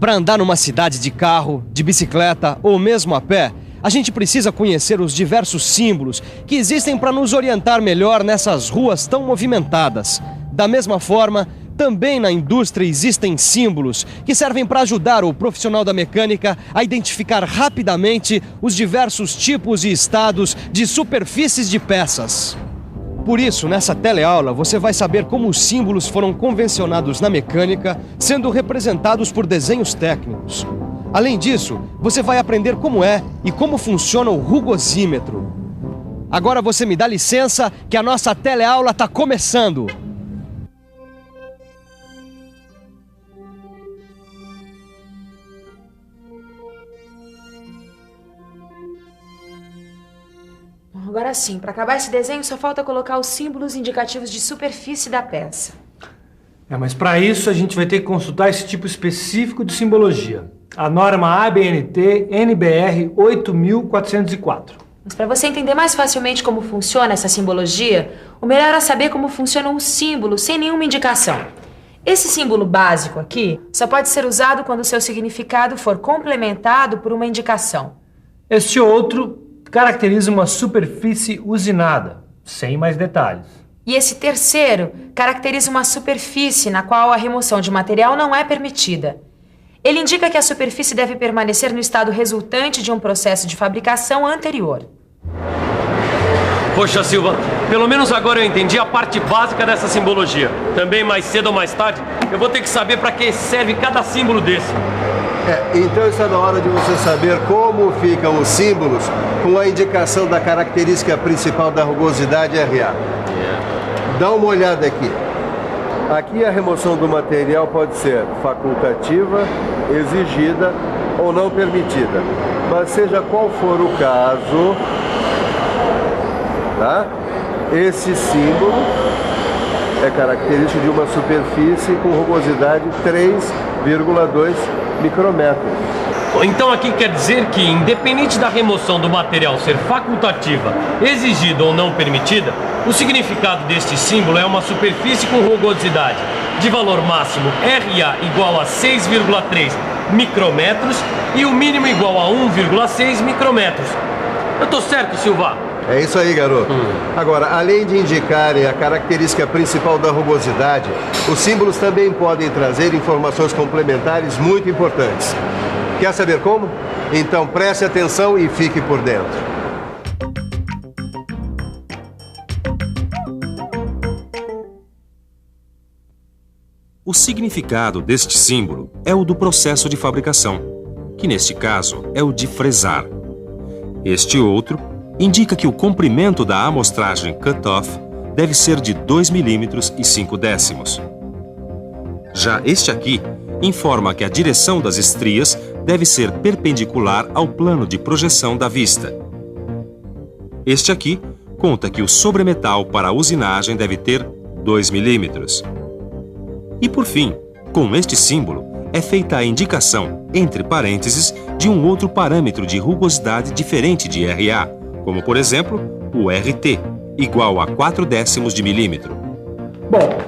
Para andar numa cidade de carro, de bicicleta ou mesmo a pé, a gente precisa conhecer os diversos símbolos que existem para nos orientar melhor nessas ruas tão movimentadas. Da mesma forma, também na indústria existem símbolos que servem para ajudar o profissional da mecânica a identificar rapidamente os diversos tipos e estados de superfícies de peças. Por isso, nessa teleaula, você vai saber como os símbolos foram convencionados na mecânica, sendo representados por desenhos técnicos. Além disso, você vai aprender como é e como funciona o rugosímetro. Agora você me dá licença que a nossa teleaula está começando. Agora sim, para acabar esse desenho só falta colocar os símbolos indicativos de superfície da peça. Mas para isso a gente vai ter que consultar esse tipo específico de simbologia. A norma ABNT NBR 8404. Mas para você entender mais facilmente como funciona essa simbologia, o melhor é saber como funcionam os símbolos sem nenhuma indicação. Esse símbolo básico aqui só pode ser usado quando o seu significado for complementado por uma indicação. Este outro caracteriza uma superfície usinada, sem mais detalhes. E esse terceiro caracteriza uma superfície na qual a remoção de material não é permitida. Ele indica que a superfície deve permanecer no estado resultante de um processo de fabricação anterior. Poxa, Silva, pelo menos agora eu entendi a parte básica dessa simbologia. Também mais cedo ou mais tarde, eu vou ter que saber para que serve cada símbolo desse. Então está na hora de você saber como ficam os símbolos com a indicação da característica principal da rugosidade RA. Dá uma olhada aqui. Aqui a remoção do material pode ser facultativa, exigida ou não permitida. Mas seja qual for o caso, tá? Esse símbolo é característico de uma superfície com rugosidade 3,2 micrômetros. Então aqui quer dizer que, independente da remoção do material ser facultativa, exigida ou não permitida, o significado deste símbolo é uma superfície com rugosidade de valor máximo RA igual a 6,3 micrômetros e o mínimo igual a 1,6 micrômetros. Eu tô certo, Silva? É isso aí, garoto. Agora, além de indicarem a característica principal da rugosidade, os símbolos também podem trazer informações complementares muito importantes. Quer saber como? Então preste atenção e fique por dentro. O significado deste símbolo é o do processo de fabricação, que neste caso é o de fresar. Este outro indica que o comprimento da amostragem cut-off deve ser de 2 milímetros e 5 décimos. Já este aqui informa que a direção das estrias deve ser perpendicular ao plano de projeção da vista. Este aqui conta que o sobremetal para a usinagem deve ter 2 milímetros. E por fim, com este símbolo, é feita a indicação, entre parênteses, de um outro parâmetro de rugosidade diferente de RA, como por exemplo, o RT, igual a 4 décimos de milímetro. Bom,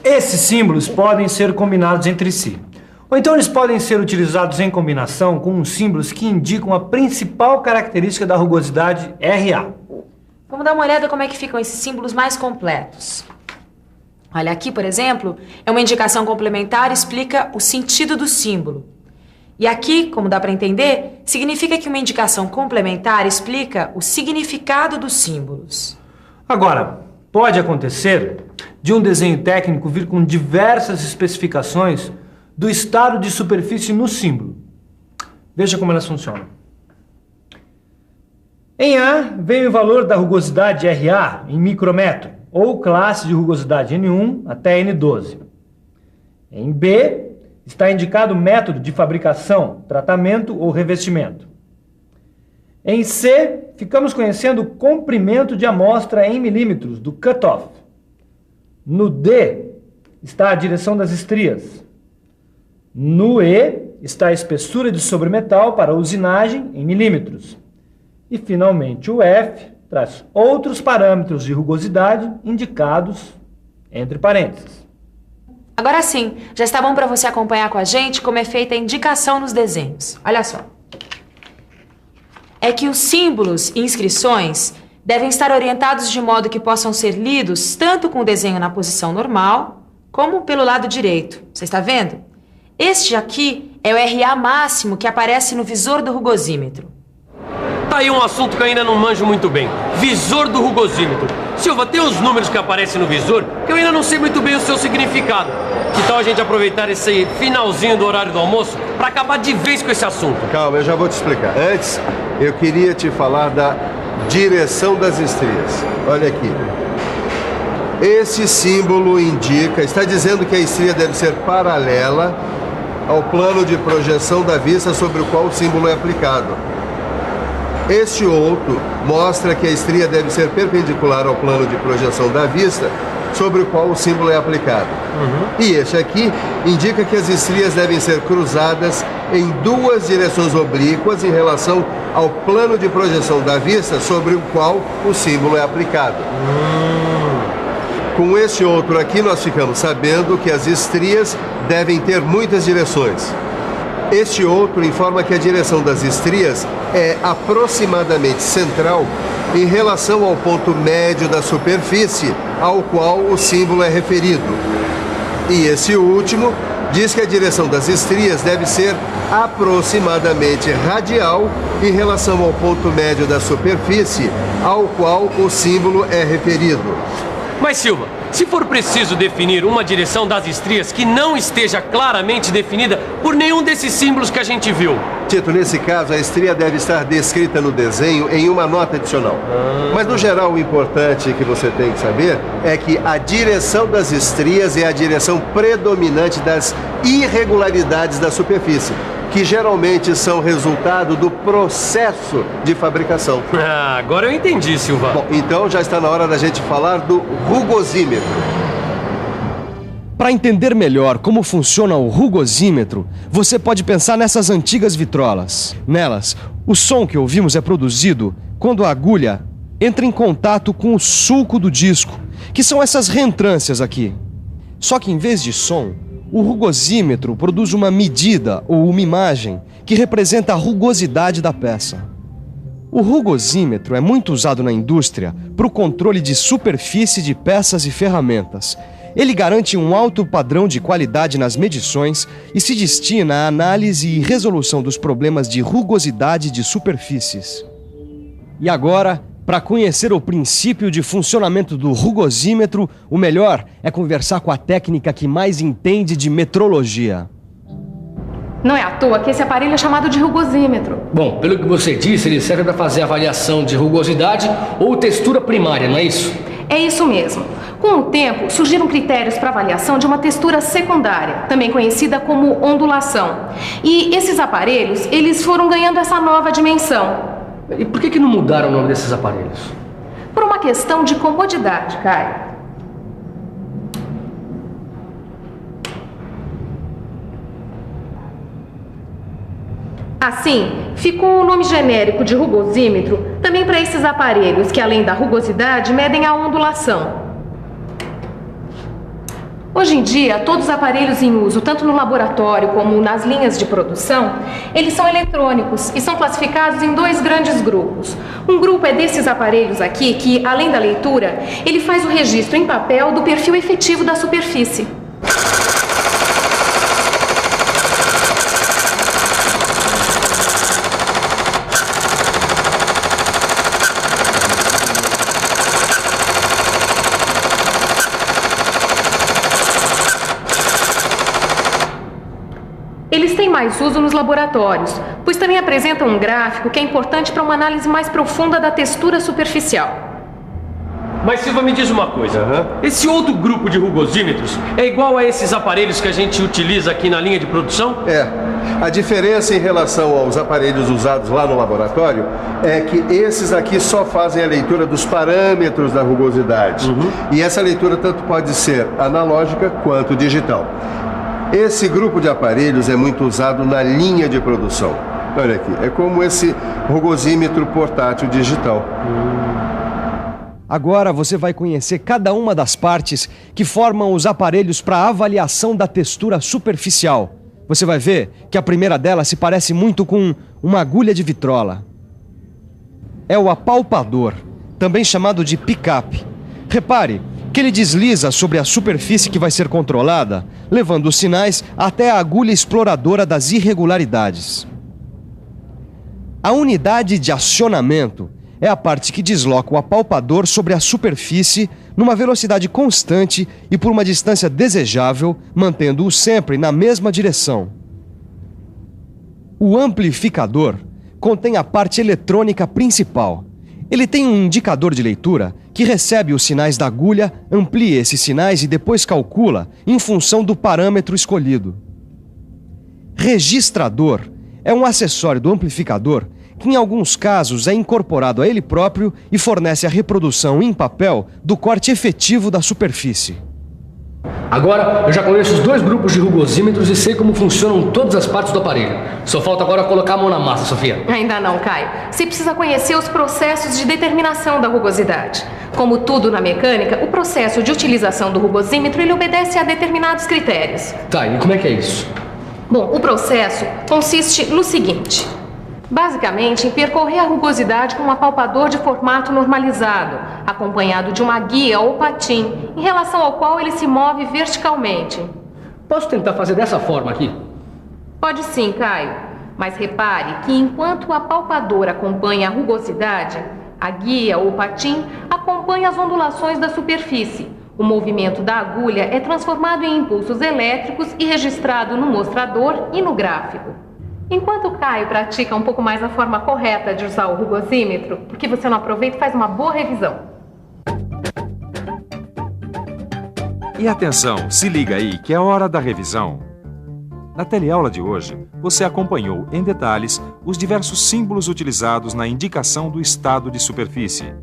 esses símbolos podem ser combinados entre si. Ou então eles podem ser utilizados em combinação com os símbolos que indicam a principal característica da rugosidade RA. Vamos dar uma olhada como é que ficam esses símbolos mais completos. Olha, aqui, por exemplo, é uma indicação complementar e explica o sentido do símbolo. E aqui, como dá para entender, significa que uma indicação complementar explica o significado dos símbolos. Agora, pode acontecer de um desenho técnico vir com diversas especificações do estado de superfície no símbolo. Veja como elas funcionam. Em A, vem o valor da rugosidade RA em micrômetro, ou classe de rugosidade N1 até N12. Em B, está indicado o método de fabricação, tratamento ou revestimento. Em C, ficamos conhecendo o comprimento de amostra em milímetros do cut-off. No D, está a direção das estrias. No E, está a espessura de sobremetal para usinagem em milímetros. E, finalmente, o F traz outros parâmetros de rugosidade indicados entre parênteses. Agora sim, já está bom para você acompanhar com a gente como é feita a indicação nos desenhos. Olha só. É que os símbolos e inscrições devem estar orientados de modo que possam ser lidos tanto com o desenho na posição normal, como pelo lado direito. Você está vendo? Este aqui é o RA máximo que aparece no visor do rugosímetro. Tá aí um assunto que eu ainda não manjo muito bem. Visor do rugosímetro. Silva, tem os números que aparecem no visor que eu ainda não sei muito bem o seu significado. Que tal a gente aproveitar esse finalzinho do horário do almoço para acabar de vez com esse assunto? Calma, eu já vou te explicar. Antes, eu queria te falar da direção das estrias. Olha aqui. Esse símbolo está dizendo que a estria deve ser paralela ao plano de projeção da vista sobre o qual o símbolo é aplicado. Este outro mostra que a estria deve ser perpendicular ao plano de projeção da vista sobre o qual o símbolo é aplicado. E este aqui indica que as estrias devem ser cruzadas em duas direções oblíquas em relação ao plano de projeção da vista sobre o qual o símbolo é aplicado. Com este outro aqui, nós ficamos sabendo que as estrias devem ter muitas direções. Este outro informa que a direção das estrias é aproximadamente central em relação ao ponto médio da superfície ao qual o símbolo é referido. E esse último diz que a direção das estrias deve ser aproximadamente radial em relação ao ponto médio da superfície ao qual o símbolo é referido. Mas, Silva, se for preciso definir uma direção das estrias que não esteja claramente definida por nenhum desses símbolos que a gente viu... Tito, nesse caso, a estria deve estar descrita no desenho em uma nota adicional. Mas, no geral, o importante que você tem que saber é que a direção das estrias é a direção predominante das irregularidades da superfície, que geralmente são resultado do processo de fabricação. Ah, agora eu entendi, Silva. Bom, então já está na hora da gente falar do rugosímetro. Para entender melhor como funciona o rugosímetro, você pode pensar nessas antigas vitrolas. Nelas, o som que ouvimos é produzido quando a agulha entra em contato com o sulco do disco, que são essas reentrâncias aqui. Só que em vez de som, o rugosímetro produz uma medida ou uma imagem que representa a rugosidade da peça. O rugosímetro é muito usado na indústria para o controle de superfície de peças e ferramentas. Ele garante um alto padrão de qualidade nas medições e se destina à análise e resolução dos problemas de rugosidade de superfícies. E agora, para conhecer o princípio de funcionamento do rugosímetro, o melhor é conversar com a técnica que mais entende de metrologia. Não é à toa que esse aparelho é chamado de rugosímetro. Bom, pelo que você disse, ele serve para fazer avaliação de rugosidade ou textura primária, não é isso? É isso mesmo. Com o tempo, surgiram critérios para avaliação de uma textura secundária, também conhecida como ondulação. E esses aparelhos, eles foram ganhando essa nova dimensão. E por que não mudaram o nome desses aparelhos? Por uma questão de comodidade, Caio. Assim, ficou o nome genérico de rugosímetro também para esses aparelhos que, além da rugosidade, medem a ondulação. Hoje em dia, todos os aparelhos em uso, tanto no laboratório como nas linhas de produção, eles são eletrônicos e são classificados em dois grandes grupos. Um grupo é desses aparelhos aqui que, além da leitura, ele faz o registro em papel do perfil efetivo da superfície. Eles têm mais uso nos laboratórios, pois também apresentam um gráfico que é importante para uma análise mais profunda da textura superficial. Mas, Silva, me diz uma coisa. Esse outro grupo de rugosímetros é igual a esses aparelhos que a gente utiliza aqui na linha de produção? É. A diferença em relação aos aparelhos usados lá no laboratório é que esses aqui só fazem a leitura dos parâmetros da rugosidade. E essa leitura tanto pode ser analógica quanto digital. Esse grupo de aparelhos é muito usado na linha de produção. Olha aqui, é como esse rugosímetro portátil digital. Agora você vai conhecer cada uma das partes que formam os aparelhos para avaliação da textura superficial. Você vai ver que a primeira delas se parece muito com uma agulha de vitrola. É o apalpador, também chamado de pick-up. Repare que ele desliza sobre a superfície que vai ser controlada, levando os sinais até a agulha exploradora das irregularidades. A unidade de acionamento é a parte que desloca o apalpador sobre a superfície numa velocidade constante e por uma distância desejável, mantendo-o sempre na mesma direção. O amplificador contém a parte eletrônica principal. Ele tem um indicador de leitura que recebe os sinais da agulha, amplia esses sinais e depois calcula em função do parâmetro escolhido. Registrador é um acessório do amplificador que em alguns casos é incorporado a ele próprio e fornece a reprodução em papel do corte efetivo da superfície. Agora eu já conheço os dois grupos de rugosímetros e sei como funcionam todas as partes do aparelho. Só falta agora colocar a mão na massa, Sofia. Ainda não, Caio. Você precisa conhecer os processos de determinação da rugosidade. Como tudo na mecânica, o processo de utilização do rugosímetro ele obedece a determinados critérios. Tá, e como é que é isso? Bom, o processo consiste no seguinte. Basicamente, em percorrer a rugosidade com um apalpador de formato normalizado, acompanhado de uma guia ou patim, em relação ao qual ele se move verticalmente. Posso tentar fazer dessa forma aqui? Pode sim, Caio. Mas repare que enquanto o apalpador acompanha a rugosidade, a guia ou patim acompanha as ondulações da superfície. O movimento da agulha é transformado em impulsos elétricos e registrado no mostrador e no gráfico. Enquanto o Caio pratica um pouco mais a forma correta de usar o rugosímetro, por que você não aproveita e faz uma boa revisão? E atenção, se liga aí que é hora da revisão. Na teleaula de hoje, você acompanhou em detalhes os diversos símbolos utilizados na indicação do estado de superfície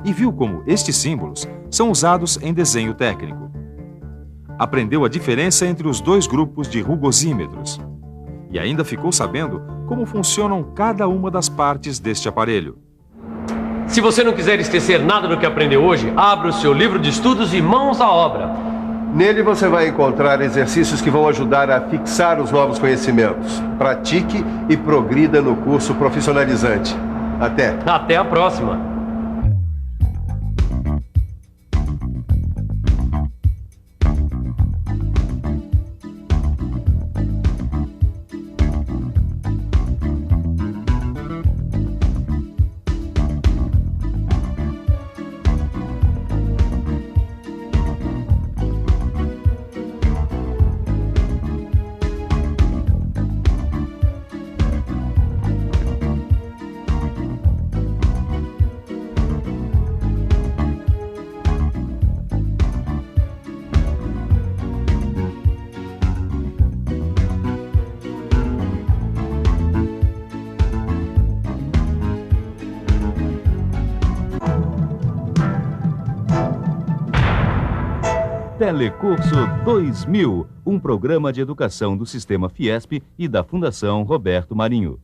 e viu como estes símbolos são usados em desenho técnico. Aprendeu a diferença entre os dois grupos de rugosímetros. E ainda ficou sabendo como funcionam cada uma das partes deste aparelho. Se você não quiser esquecer nada do que aprendeu hoje, abra o seu livro de estudos e mãos à obra. Nele você vai encontrar exercícios que vão ajudar a fixar os novos conhecimentos. Pratique e progrida no curso profissionalizante. Até! Até a próxima! Telecurso 2000, um programa de educação do Sistema Fiesp e da Fundação Roberto Marinho.